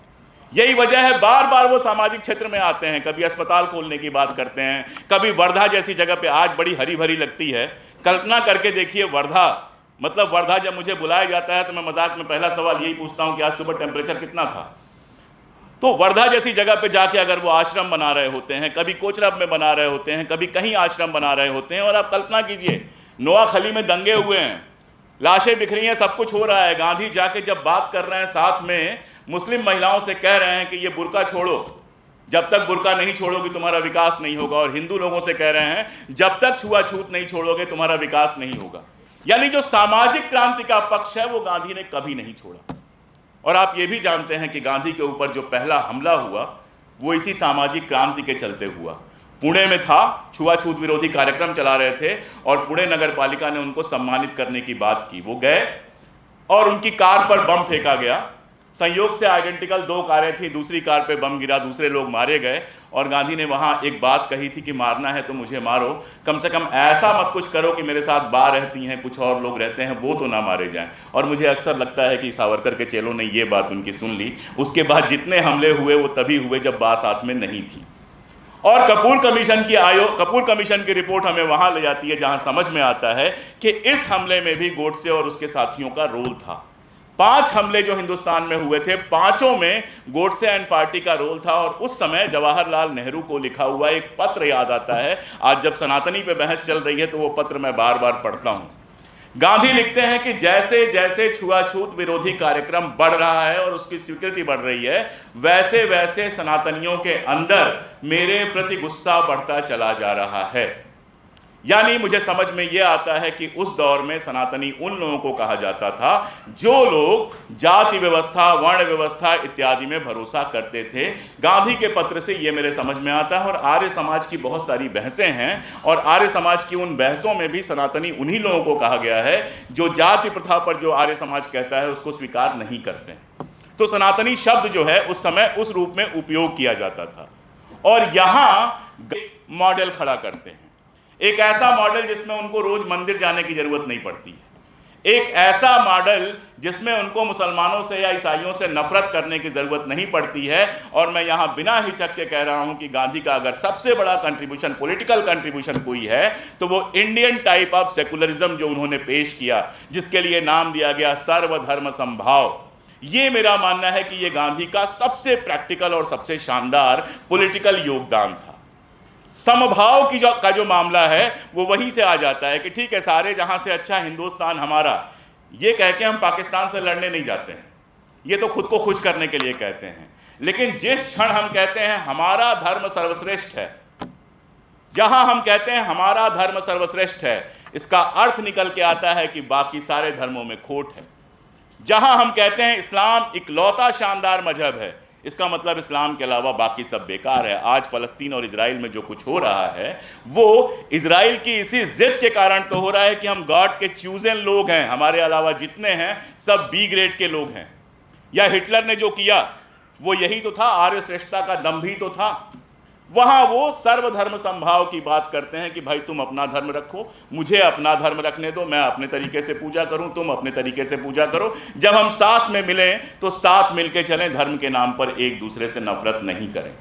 यही वजह है बार बार वो सामाजिक क्षेत्र में आते हैं, कभी अस्पताल खोलने की बात करते हैं, कभी वर्धा जैसी जगह पे आज बड़ी हरी भरी लगती है। कल्पना करके देखिए, वर्धा, मतलब वर्धा जब मुझे बुलाया जाता है तो मैं मजाक में पहला सवाल यही पूछता हूं कि आज सुबह टेम्परेचर कितना था। तो वर्धा जैसी जगह पे जाके अगर वो आश्रम बना रहे होते हैं, कभी कोचरब में बना रहे होते हैं, कभी कहीं आश्रम बना रहे होते हैं, और आप कल्पना कीजिए नोआखली में दंगे हुए हैं, लाशें बिखरी हैं, सब कुछ हो रहा है, गांधी जाके जब बात कर रहे हैं साथ में मुस्लिम महिलाओं से कह रहे हैं कि ये बुर्का छोड़ो, जब तक बुर्का नहीं छोड़ोगे तुम्हारा विकास नहीं होगा, और हिंदू लोगों से कह रहे हैं जब तक छुआछूत नहीं छोड़ोगे तुम्हारा विकास नहीं होगा। यानी जो सामाजिक क्रांति का पक्ष है वो गांधी ने कभी नहीं छोड़ा। और आप ये भी जानते हैं कि गांधी के ऊपर जो पहला हमला हुआ वो इसी सामाजिक क्रांति के चलते हुआ। पुणे में था, छुआछूत विरोधी कार्यक्रम चला रहे थे और पुणे नगर पालिका ने उनको सम्मानित करने की बात की। वो गए और उनकी कार पर बम फेंका गया। संयोग से आइडेंटिकल दो कारें थी, दूसरी कार पे बम गिरा, दूसरे लोग मारे गए। और गांधी ने वहां एक बात कही थी कि मारना है तो मुझे मारो, कम से कम ऐसा मत कुछ करो कि मेरे साथ बा रहती हैं, कुछ और लोग रहते हैं, वो तो ना मारे जाएं। और मुझे अक्सर लगता है कि सावरकर के चेलों ने ये बात उनकी सुन ली। उसके बाद जितने हमले हुए वो तभी हुए जब बा साथ में नहीं थी। और कपूर कमीशन की रिपोर्ट हमें वहां ले जाती है जहां समझ में आता है कि इस हमले में भी गोडसे और उसके साथियों का रोल था। 5 हमले जो हिंदुस्तान में हुए थे, 5ओं में गोडसे एंड पार्टी का रोल था। और उस समय जवाहरलाल नेहरू को लिखा हुआ एक पत्र याद आता है। आज जब सनातनी पे बहस चल रही है तो वो पत्र मैं बार बार पढ़ता हूं। गांधी लिखते हैं कि जैसे जैसे छुआछूत विरोधी कार्यक्रम बढ़ रहा है और उसकी स्वीकृति बढ़ रही है, वैसे वैसे सनातनियों के अंदर मेरे प्रति गुस्सा बढ़ता चला जा रहा है। यानी मुझे समझ में यह आता है कि उस दौर में सनातनी उन लोगों को कहा जाता था जो लोग जाति व्यवस्था, वर्ण व्यवस्था इत्यादि में भरोसा करते थे। गांधी के पत्र से यह मेरे समझ में आता है। और आर्य समाज की बहुत सारी बहसें हैं और आर्य समाज की उन बहसों में भी सनातनी उन्हीं लोगों को कहा गया है जो जाति प्रथा पर जो आर्य समाज कहता है उसको स्वीकार नहीं करते। तो सनातनी शब्द जो है उस समय उस रूप में उपयोग किया जाता था। और यहां मॉडल खड़ा करते हैं, एक ऐसा मॉडल जिसमें उनको रोज मंदिर जाने की जरूरत नहीं पड़ती है, एक ऐसा मॉडल जिसमें उनको मुसलमानों से या ईसाइयों से नफरत करने की जरूरत नहीं पड़ती है। और मैं यहां बिना हिचक के कह रहा हूं कि गांधी का अगर सबसे बड़ा कंट्रीब्यूशन, पॉलिटिकल कंट्रीब्यूशन कोई है तो वो इंडियन टाइप ऑफ सेकुलरिज्म जो उन्होंने पेश किया, जिसके लिए नाम दिया गया सर्वधर्म समभाव। ये मेरा मानना है कि ये गांधी का सबसे प्रैक्टिकल और सबसे शानदार पॉलिटिकल योगदान था। समभाव का जो मामला है वो वहीं से आ जाता है कि ठीक है, सारे जहां से अच्छा हिंदुस्तान हमारा, ये कह के हम पाकिस्तान से लड़ने नहीं जाते हैं, ये तो खुद को खुश करने के लिए कहते हैं। लेकिन जिस क्षण हम कहते हैं हमारा धर्म सर्वश्रेष्ठ है, जहां हम कहते हैं हमारा धर्म सर्वश्रेष्ठ है, इसका अर्थ निकल के आता है कि बाकी सारे धर्मों में खोट है। जहां हम कहते हैं इस्लाम इकलौता शानदार मजहब है, इसका मतलब इस्लाम के अलावा बाकी सब बेकार है। आज फलस्तीन और इजराइल में जो कुछ हो रहा है वो इजराइल की इसी जिद के कारण तो हो रहा है कि हम गॉड के चूजन लोग हैं, हमारे अलावा जितने हैं सब बी ग्रेड के लोग हैं। या हिटलर ने जो किया वो यही तो था, आर्य श्रेष्ठता का दम भी तो था। वहां वो सर्वधर्म समभाव की बात करते हैं कि भाई तुम अपना धर्म रखो, मुझे अपना धर्म रखने दो, मैं अपने तरीके से पूजा करूं, तुम अपने तरीके से पूजा करो। जब हम साथ में मिलें तो साथ मिलके चलें, धर्म के नाम पर एक दूसरे से नफरत नहीं करें।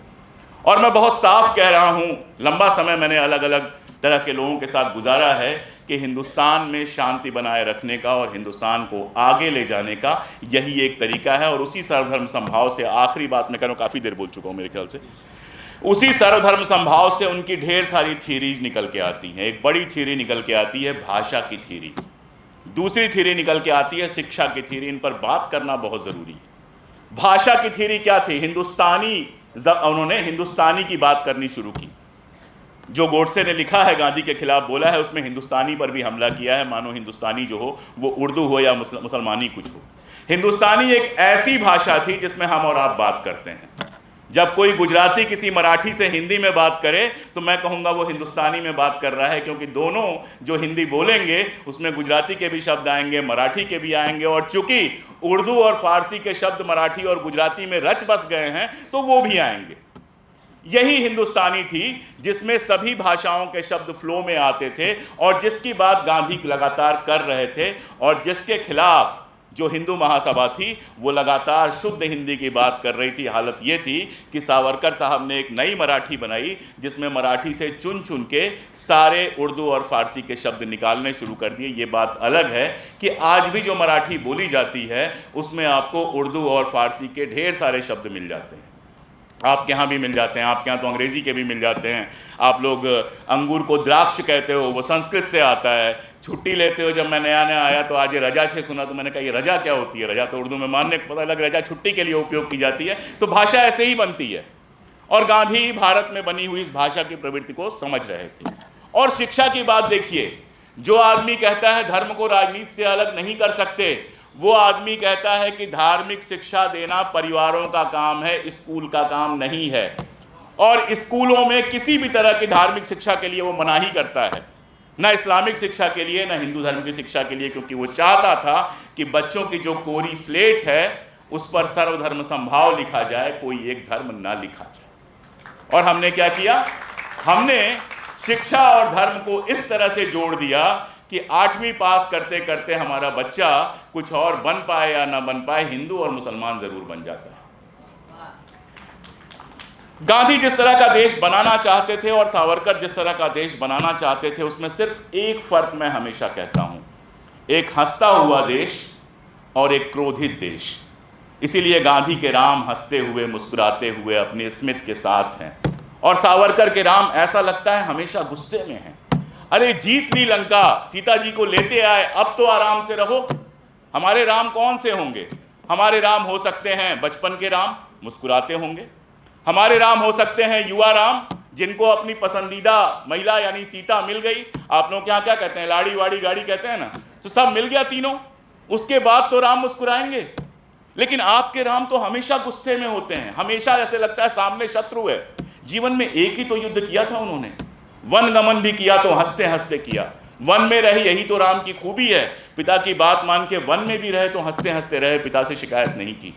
और मैं बहुत साफ कह रहा हूं, लंबा समय मैंने अलग अलग तरह के लोगों के साथ गुजारा है कि हिंदुस्तान में शांति बनाए रखने का और हिंदुस्तान को आगे ले जाने का यही एक तरीका है। और उसी सर्वधर्म समभाव से, आखिरी बात मैं कह रहा हूं, काफ़ी देर बोल चुका हूं मेरे ख्याल से, उसी सर्वधर्म समभाव से उनकी ढेर सारी थीरीज निकल के आती हैं। एक बड़ी थीरी निकल के आती है भाषा की थीरी, दूसरी थीरी निकल के आती है शिक्षा की थीरी। इन पर बात करना बहुत ज़रूरी है। भाषा की थीरी क्या थी? उन्होंने हिंदुस्तानी की बात करनी शुरू की। जो गोडसे ने लिखा है, गांधी के खिलाफ बोला है, उसमें हिंदुस्तानी पर भी हमला किया है, मानो हिंदुस्तानी जो हो वो उर्दू हो या मुसलमानी कुछ हो। हिंदुस्तानी एक ऐसी भाषा थी जिसमें हम और आप बात करते हैं। जब कोई गुजराती किसी मराठी से हिंदी में बात करे तो मैं कहूँगा वो हिंदुस्तानी में बात कर रहा है, क्योंकि दोनों जो हिंदी बोलेंगे उसमें गुजराती के भी शब्द आएंगे, मराठी के भी आएंगे। और चूंकि उर्दू और फारसी के शब्द मराठी और गुजराती में रच बस गए हैं तो वो भी आएंगे। यही हिंदुस्तानी थी जिसमें सभी भाषाओं के शब्द फ्लो में आते थे और जिसकी बात गांधी लगातार कर रहे थे और जिसके खिलाफ जो हिंदू महासभा थी वो लगातार शुद्ध हिंदी की बात कर रही थी। हालत ये थी कि सावरकर साहब ने एक नई मराठी बनाई जिसमें मराठी से चुन चुन के सारे उर्दू और फारसी के शब्द निकालने शुरू कर दिए। ये बात अलग है कि आज भी जो मराठी बोली जाती है उसमें आपको उर्दू और फारसी के ढेर सारे शब्द मिल जाते हैं। आपके यहाँ भी मिल जाते हैं, आपके यहाँ तो अंग्रेज़ी के भी मिल जाते हैं। आप लोग अंगूर को द्राक्ष कहते हो, वो संस्कृत से आता है। छुट्टी लेते हो, जब मैं नया नया आया तो आज ये रजा से सुना तो मैंने कहा ये रजा क्या होती है। रजा तो उर्दू में मानने को पता लग, रजा छुट्टी के लिए उपयोग की जाती है। तो भाषा ऐसे ही बनती है और गांधी भारत में बनी हुई इस भाषा की प्रवृत्ति को समझ रहे थे। और शिक्षा की बात देखिए, जो आदमी कहता है धर्म को राजनीति से अलग नहीं कर सकते, वो आदमी कहता है कि धार्मिक शिक्षा देना परिवारों का काम है, स्कूल का काम नहीं है। और स्कूलों में किसी भी तरह की धार्मिक शिक्षा के लिए वो मनाही करता है, ना इस्लामिक शिक्षा के लिए, ना हिंदू धर्म की शिक्षा के लिए, क्योंकि वो चाहता था कि बच्चों की जो कोरी स्लेट है उस पर सर्वधर्म संभाव लिखा जाए, कोई एक धर्म ना लिखा जाए। और हमने क्या किया, हमने शिक्षा और धर्म को इस तरह से जोड़ दिया कि 8वीं पास करते करते हमारा बच्चा कुछ और बन पाए या ना बन पाए, हिंदू और मुसलमान जरूर बन जाता है। गांधी जिस तरह का देश बनाना चाहते थे और सावरकर जिस तरह का देश बनाना चाहते थे, उसमें सिर्फ एक फर्क मैं हमेशा कहता हूं, एक हंसता हुआ देश और एक क्रोधित देश। इसीलिए गांधी के राम हंसते हुए मुस्कुराते हुए अपने स्मित के साथ हैं और सावरकर के राम ऐसा लगता है हमेशा गुस्से में हैं। अरे जीत ली लंका, सीता जी को लेते आए, अब तो आराम से रहो। हमारे राम कौन से होंगे? हमारे राम हो सकते हैं बचपन के राम, मुस्कुराते होंगे। हमारे राम हो सकते हैं युवा राम, जिनको अपनी पसंदीदा महिला यानी सीता मिल गई। आप लोग यहाँ क्या कहते हैं, लाड़ी वाड़ी गाड़ी कहते हैं ना, तो सब मिल गया तीनों, उसके बाद तो राम मुस्कुराएंगे। लेकिन आपके राम तो हमेशा गुस्से में होते हैं, हमेशा ऐसे लगता है सामने शत्रु है। जीवन में एक ही तो युद्ध किया था उन्होंने, वन गमन भी किया तो हंसते हंसते किया, वन में रहे, यही तो राम की खूबी है। पिता की बात मान के वन में भी रहे तो हंसते हंसते रहे, पिता से शिकायत नहीं की।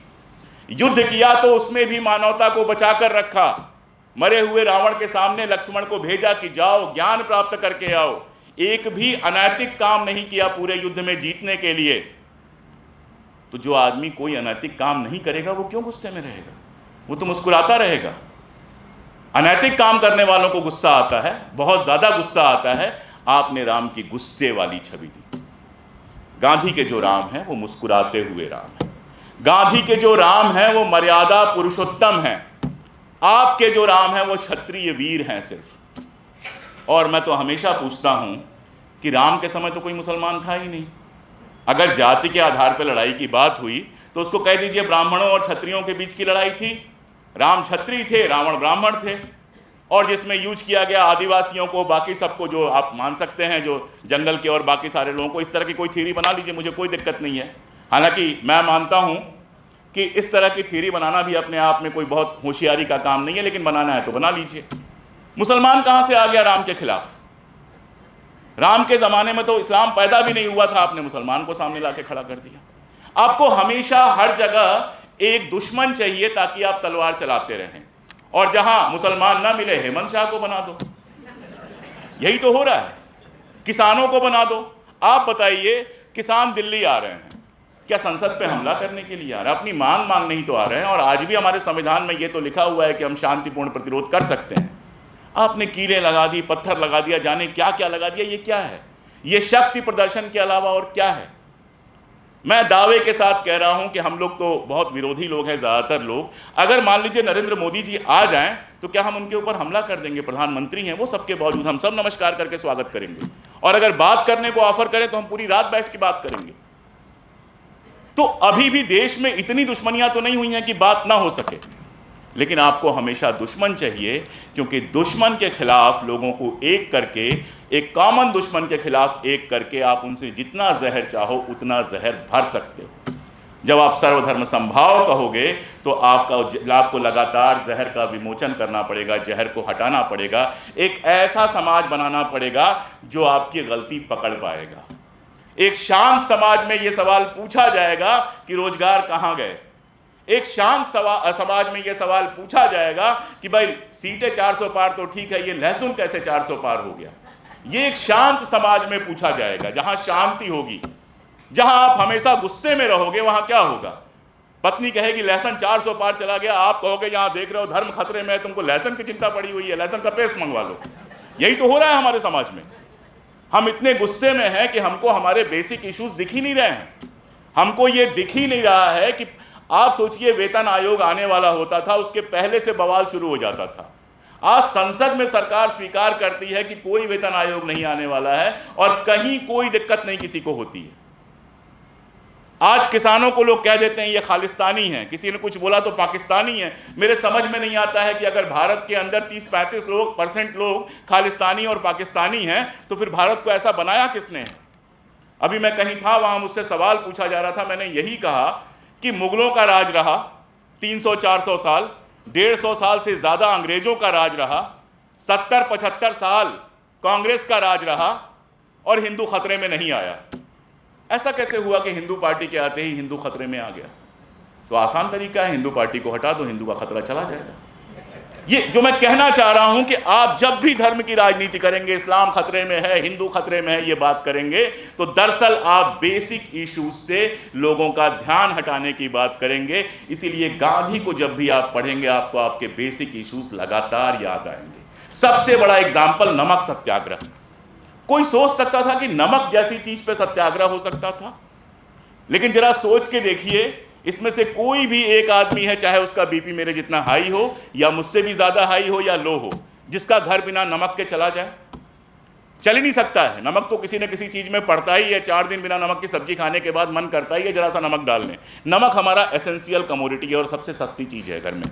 युद्ध किया तो उसमें भी मानवता को बचाकर रखा। मरे हुए रावण के सामने लक्ष्मण को भेजा कि जाओ ज्ञान प्राप्त करके आओ। एक भी अनैतिक काम नहीं किया पूरे युद्ध में जीतने के लिए। तो जो आदमी कोई अनैतिक काम नहीं करेगा वो क्यों गुस्से में रहेगा, वो तो मुस्कुराता रहेगा। अनैतिक काम करने वालों को गुस्सा आता है, बहुत ज्यादा गुस्सा आता है। आपने राम की गुस्से वाली छवि दी। गांधी के जो राम है वो मुस्कुराते हुए राम है। गांधी के जो राम है वो मर्यादा पुरुषोत्तम है। आपके जो राम है वो क्षत्रिय वीर हैं सिर्फ। और मैं तो हमेशा पूछता हूं कि राम के समय तो कोई मुसलमान था ही नहीं। अगर जाति के आधार पर लड़ाई की बात हुई तो उसको कह दीजिए ब्राह्मणों और क्षत्रियों के बीच की लड़ाई थी। राम क्षत्रिय थे, रावण ब्राह्मण थे। और जिसमें यूज किया गया आदिवासियों को, बाकी सबको, जो आप मान सकते हैं जो जंगल के और बाकी सारे लोगों को, इस तरह की कोई थ्योरी बना लीजिए, मुझे कोई दिक्कत नहीं है। हालांकि मैं मानता हूं कि इस तरह की थ्योरी बनाना भी अपने आप में कोई बहुत होशियारी का काम नहीं है, लेकिन बनाना है तो बना लीजिए। मुसलमान कहां से आ गया राम के खिलाफ? राम के जमाने में तो इस्लाम पैदा भी नहीं हुआ था, आपने मुसलमान को सामने लाके खड़ा कर दिया। आपको हमेशा हर जगह एक दुश्मन चाहिए ताकि आप तलवार चलाते रहें, और जहां मुसलमान ना मिले हेमंत शाह को बना दो। यही तो हो रहा है। किसानों को बना दो। आप बताइए, किसान दिल्ली आ रहे हैं, क्या संसद पे हमला करने के लिए आ रहे हैं? अपनी मांग नहीं तो आ रहे हैं। और आज भी हमारे संविधान में ये तो लिखा हुआ है कि हम शांतिपूर्ण प्रतिरोध कर सकते हैं। आपने कीलें लगा दी, पत्थर लगा दिया, जाने क्या क्या लगा दिया। ये क्या है? ये शक्ति प्रदर्शन के अलावा और क्या है? मैं दावे के साथ कह रहा हूं कि हम लोग तो बहुत विरोधी लोग हैं, ज़्यादातर लोग। अगर मान लीजिए नरेंद्र मोदी जी आ जाएं तो क्या हम उनके ऊपर हमला कर देंगे? प्रधानमंत्री हैं वो, सबके बावजूद हम सब नमस्कार करके स्वागत करेंगे। और अगर बात करने को ऑफर करें तो हम पूरी रात बैठ के बात करेंगे। तो अभी भी देश में इतनी दुश्मनियां तो नहीं हुई हैं कि बात ना हो सके। लेकिन आपको हमेशा दुश्मन चाहिए, क्योंकि दुश्मन के खिलाफ लोगों को एक करके, एक कॉमन दुश्मन के खिलाफ एक करके आप उनसे जितना जहर चाहो उतना जहर भर सकते हो। जब आप सर्वधर्म संभाव कहोगे तो आपको लगातार जहर का विमोचन करना पड़ेगा, जहर को हटाना पड़ेगा। एक ऐसा समाज बनाना पड़ेगा जो आपकी गलती पकड़ पाएगा। एक शांत समाज में यह सवाल पूछा जाएगा कि रोजगार कहां गए। एक शांत समाज में यह सवाल पूछा जाएगा कि भाई सीटें 400 पार तो ठीक है, ये लहसुन कैसे 400 पार हो गया। ये एक शांत समाज में पूछा जाएगा, जहां शांति होगी। जहां आप हमेशा गुस्से में रहोगे वहां क्या होगा? पत्नी कहेगी लहसुन 400 पार चला गया, आप कहोगे यहां देख रहे हो धर्म खतरे में है, तुमको लहसुन की चिंता पड़ी हुई है, लहसुन का पेस्ट मंगवा लो। यही तो हो रहा है हमारे समाज में। हम इतने गुस्से में हैं कि हमको हमारे बेसिक इश्यूज दिख ही नहीं रहे हैं। हमको ये दिख ही नहीं रहा है कि आप सोचिए, वेतन आयोग आने वाला होता था, उसके पहले से बवाल शुरू हो जाता था। आज संसद में सरकार स्वीकार करती है कि कोई वेतन आयोग नहीं आने वाला है और कहीं कोई दिक्कत नहीं किसी को होती है। आज किसानों को लोग कह देते हैं ये खालिस्तानी है, किसी ने कुछ बोला तो पाकिस्तानी है। मेरे समझ में नहीं आता है कि अगर भारत के अंदर 30-35% लोग खालिस्तानी और पाकिस्तानी हैं तो फिर भारत को ऐसा बनाया किसने है? अभी मैं कहीं था, वहां मुझसे सवाल पूछा जा रहा था, मैंने यही कहा कि मुगलों का राज रहा 300-400 साल, 150 साल से ज्यादा अंग्रेजों का राज रहा, 70-75 साल कांग्रेस का राज रहा और हिंदू खतरे में नहीं आया। ऐसा कैसे हुआ कि हिंदू पार्टी के आते ही हिंदू खतरे में आ गया? तो आसान तरीका है, हिंदू पार्टी को हटा दो, हिंदू का खतरा चला जाएगा। ये जो मैं कहना चाह रहा हूं कि आप जब भी धर्म की राजनीति करेंगे, इस्लाम खतरे में है, हिंदू खतरे में है, ये बात करेंगे, तो दरअसल आप बेसिक इश्यूज से लोगों का ध्यान हटाने की बात करेंगे। इसीलिए गांधी को जब भी आप पढ़ेंगे आपको आपके बेसिक इश्यूज लगातार याद आएंगे। सबसे बड़ा एग्जाम्पल नमक सत्याग्रह। कोई सोच सकता था कि नमक जैसी चीज पे सत्याग्रह हो सकता था? लेकिन जरा सोच के देखिए, इसमें से कोई भी एक आदमी है, चाहे उसका बीपी मेरे जितना हाई हो या मुझसे भी ज्यादा हाई हो या लो हो, जिसका घर बिना नमक के चला जाए? चल ही नहीं सकता है। नमक तो किसी न किसी चीज में पड़ता ही है। 4 दिन बिना नमक की सब्जी खाने के बाद मन करता ही है जरा सा नमक डाल लें। नमक हमारा एसेंशियल कमोडिटी है और सबसे सस्ती चीज है घर में।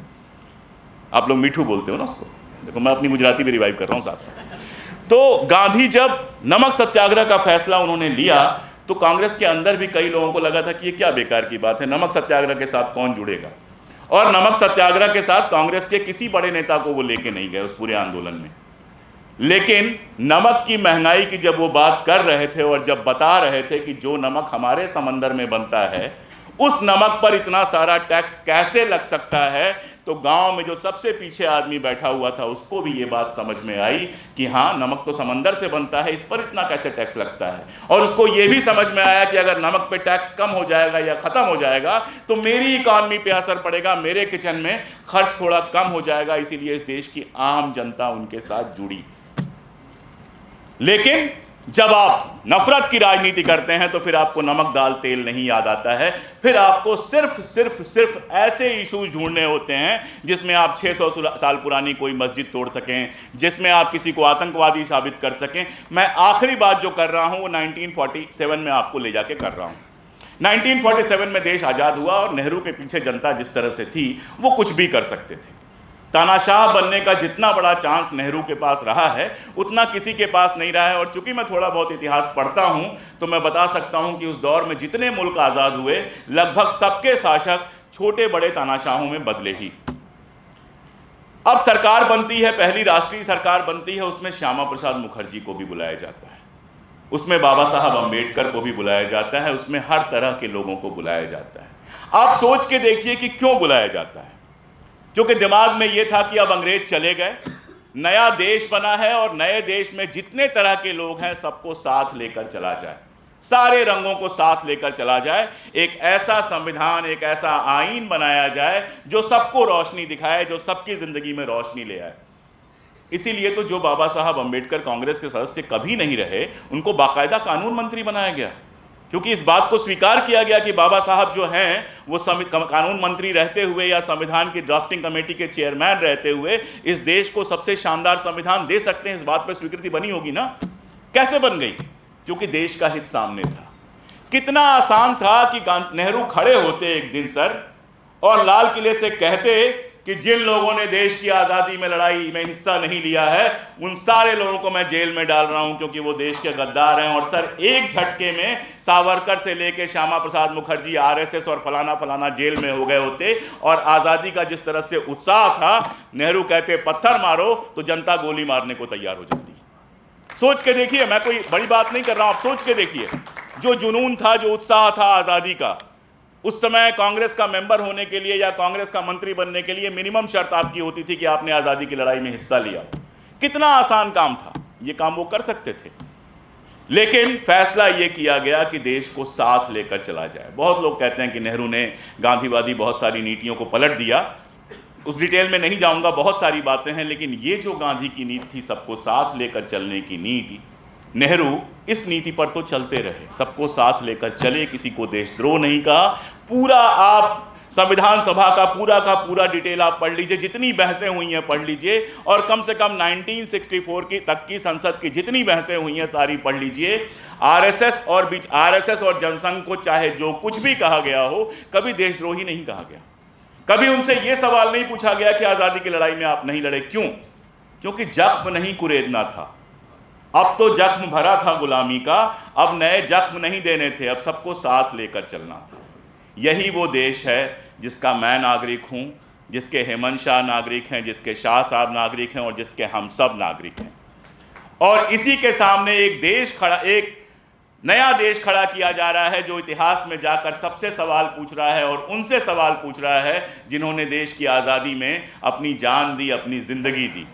आप लोग मीठू बोलते हो ना उसको, देखो मैं अपनी गुजराती भी रिवाइव कर रहा हूं साथ साथ। तो गांधी जब नमक सत्याग्रह का फैसला उन्होंने लिया तो कांग्रेस के अंदर भी कई लोगों को लगा था कि ये क्या बेकार की बात है, नमक सत्याग्रह के साथ कौन जुड़ेगा। और नमक सत्याग्रह के साथ कांग्रेस के किसी बड़े नेता को वो लेके नहीं गए उस पूरे आंदोलन में। लेकिन नमक की महंगाई की जब वो बात कर रहे थे और जब बता रहे थे कि जो नमक हमारे समंदर में बनता है उस नमक पर इतना सारा टैक्स कैसे लग सकता है, तो गांव में जो सबसे पीछे आदमी बैठा हुआ था उसको भी ये बात समझ में आई कि हाँ, नमक तो समंदर से बनता है, इस पर इतना कैसे टैक्स लगता है। और उसको ये भी समझ में आया कि अगर नमक पे टैक्स कम हो जाएगा या खत्म हो जाएगा तो मेरी इकॉनमी पे असर पड़ेगा, मेरे किचन में खर्च थोड़ा कम हो जाएगा। इसीलिए इस देश की आम जनता उनके साथ जुड़ी। लेकिन जब आप नफरत की राजनीति करते हैं तो फिर आपको नमक दाल तेल नहीं याद आता है। फिर आपको सिर्फ ऐसे इशूज ढूंढने होते हैं जिसमें आप 600 साल पुरानी कोई मस्जिद तोड़ सकें, जिसमें आप किसी को आतंकवादी साबित कर सकें। मैं आखिरी बात जो कर रहा हूं वो 1947 में आपको ले जाके कर रहा हूं। 1947 में देश आज़ाद हुआ और नेहरू के पीछे जनता जिस तरह से थी वो कुछ भी कर सकते थे। तानाशाह बनने का जितना बड़ा चांस नेहरू के पास रहा है उतना किसी के पास नहीं रहा है। और चूंकि मैं थोड़ा बहुत इतिहास पढ़ता हूं तो मैं बता सकता हूं कि उस दौर में जितने मुल्क आज़ाद हुए लगभग सबके शासक छोटे बड़े तानाशाहों में बदले ही। अब सरकार बनती है, पहली राष्ट्रीय सरकार बनती है, उसमें श्यामा प्रसाद मुखर्जी को भी बुलाया जाता है, उसमें बाबा साहब अम्बेडकर को भी बुलाया जाता है, उसमें हर तरह के लोगों को बुलाया जाता है। आप सोच के देखिए कि क्यों बुलाया जाता है। क्योंकि दिमाग में यह था कि अब अंग्रेज चले गए, नया देश बना है और नए देश में जितने तरह के लोग हैं सबको साथ लेकर चला जाए, सारे रंगों को साथ लेकर चला जाए। एक ऐसा संविधान, एक ऐसा आईन बनाया जाए जो सबको रोशनी दिखाए, जो सबकी जिंदगी में रोशनी ले आए। इसीलिए तो जो बाबा साहब अम्बेडकर कांग्रेस के सदस्य कभी नहीं रहे उनको बाकायदा कानून मंत्री बनाया गया, क्योंकि इस बात को स्वीकार किया गया कि बाबा साहब जो हैं वो कानून मंत्री रहते हुए या संविधान की ड्राफ्टिंग कमेटी के चेयरमैन रहते हुए इस देश को सबसे शानदार संविधान दे सकते हैं। इस बात पर स्वीकृति बनी होगी ना। कैसे बन गई? क्योंकि देश का हित सामने था। कितना आसान था कि नेहरू खड़े होते एक दिन सर और लाल किले से कहते कि जिन लोगों ने देश की आज़ादी में लड़ाई में हिस्सा नहीं लिया है उन सारे लोगों को मैं जेल में डाल रहा हूं क्योंकि वो देश के गद्दार हैं। और सर एक झटके में सावरकर से लेके श्यामा प्रसाद मुखर्जी, आरएसएस और फलाना फलाना जेल में हो गए होते। और आज़ादी का जिस तरह से उत्साह था, नेहरू कहते पत्थर मारो तो जनता गोली मारने को तैयार हो जाती। सोच के देखिए, मैं कोई बड़ी बात नहीं कर रहा हूं, आप सोच के देखिए जो जुनून था, जो उत्साह था आज़ादी का, उस समय कांग्रेस का मेंबर होने के लिए या कांग्रेस का मंत्री बनने के लिए मिनिमम शर्त आपकी होती थी कि आपने आज़ादी की लड़ाई में हिस्सा लिया। कितना आसान काम था, ये काम वो कर सकते थे। लेकिन फैसला ये किया गया कि देश को साथ लेकर चला जाए। बहुत लोग कहते हैं कि नेहरू ने गांधीवादी बहुत सारी नीतियों को पलट दिया, उस डिटेल में नहीं जाऊंगा, बहुत सारी बातें हैं, लेकिन ये जो गांधी की नीति थी, सबको साथ लेकर चलने की नीति, नेहरू इस नीति पर तो चलते रहे, सबको साथ लेकर चले, किसी को देशद्रोह नहीं कहा। पूरा आप संविधान सभा का पूरा डिटेल आप पढ़ लीजिए, जितनी बहसें हुई हैं पढ़ लीजिए, और कम से कम 1964 की तक की संसद की जितनी बहसें हुई हैं सारी पढ़ लीजिए। आरएसएस और जनसंघ को चाहे जो कुछ भी कहा गया हो, कभी देशद्रोही नहीं कहा गया। कभी उनसे यह सवाल नहीं पूछा गया कि आज़ादी की लड़ाई में आप नहीं लड़े, क्यों? क्योंकि जख्म नहीं कुरेदना था। अब तो जख्म भरा था गुलामी का, अब नए जख्म नहीं देने थे, अब सबको साथ लेकर चलना था। यही वो देश है जिसका मैं नागरिक हूं, जिसके हेमंत शाह नागरिक हैं, जिसके शाह साहब नागरिक हैं और जिसके हम सब नागरिक हैं। और इसी के सामने एक नया देश खड़ा किया जा रहा है जो इतिहास में जाकर सबसे सवाल पूछ रहा है, और उनसे सवाल पूछ रहा है जिन्होंने देश की आज़ादी में अपनी जान दी, अपनी जिंदगी दी।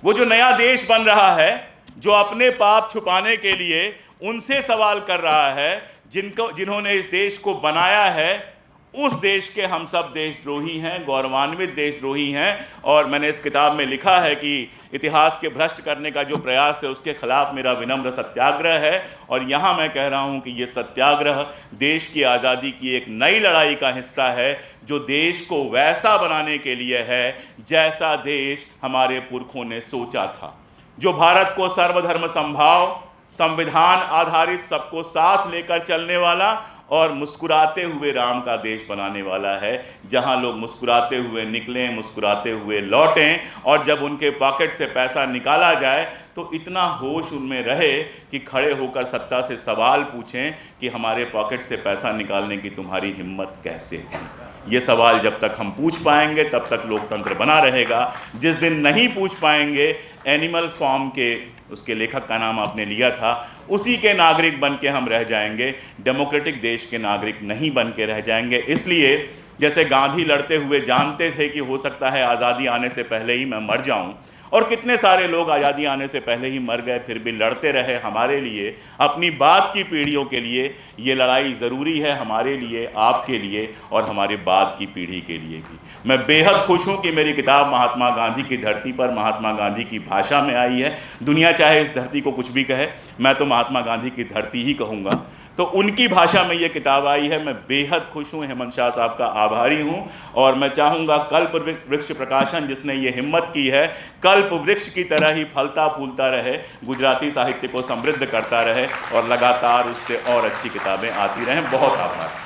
वो जो नया देश बन रहा है, जो अपने पाप छुपाने के लिए उनसे सवाल कर रहा है जिन्होंने इस देश को बनाया है, उस देश के हम सब देशद्रोही हैं, गौरवान्वित देशद्रोही हैं। और मैंने इस किताब में लिखा है कि इतिहास के भ्रष्ट करने का जो प्रयास है उसके खिलाफ मेरा विनम्र सत्याग्रह है। और यहाँ मैं कह रहा हूँ कि ये सत्याग्रह देश की आज़ादी की एक नई लड़ाई का हिस्सा है, जो देश को वैसा बनाने के लिए है जैसा देश हमारे पुरखों ने सोचा था, जो भारत को सर्वधर्म समभाव, संविधान आधारित, सबको साथ लेकर चलने वाला और मुस्कुराते हुए राम का देश बनाने वाला है, जहां लोग मुस्कुराते हुए निकलें, मुस्कुराते हुए लौटें, और जब उनके पॉकेट से पैसा निकाला जाए तो इतना होश उनमें रहे कि खड़े होकर सत्ता से सवाल पूछें कि हमारे पॉकेट से पैसा निकालने की तुम्हारी हिम्मत कैसे है। ये सवाल जब तक हम पूछ पाएंगे तब तक लोकतंत्र बना रहेगा। जिस दिन नहीं पूछ पाएंगे, एनिमल फॉर्म के, उसके लेखक का नाम आपने लिया था, उसी के नागरिक बन के हम रह जाएंगे, डेमोक्रेटिक देश के नागरिक नहीं बन के रह जाएंगे। इसलिए जैसे गांधी लड़ते हुए जानते थे कि हो सकता है आज़ादी आने से पहले ही मैं मर जाऊं, और कितने सारे लोग आज़ादी आने से पहले ही मर गए, फिर भी लड़ते रहे हमारे लिए, अपनी बाद की पीढ़ियों के लिए। ये लड़ाई ज़रूरी है हमारे लिए, आपके लिए और हमारे बाद की पीढ़ी के लिए भी। मैं बेहद खुश हूँ कि मेरी किताब महात्मा गांधी की धरती पर, महात्मा गांधी की भाषा में आई है। दुनिया चाहे इस धरती को कुछ भी कहे, मैं तो महात्मा गांधी की धरती ही कहूँगा। तो उनकी भाषा में ये किताब आई है। मैं बेहद खुश हूँ, हेमंत शाह साहब का आभारी हूँ, और मैं चाहूँगा कल्प वृक्ष प्रकाशन जिसने ये हिम्मत की है, कल्प वृक्ष की तरह ही फलता फूलता रहे, गुजराती साहित्य को समृद्ध करता रहे और लगातार उससे और अच्छी किताबें आती रहें। बहुत आभार।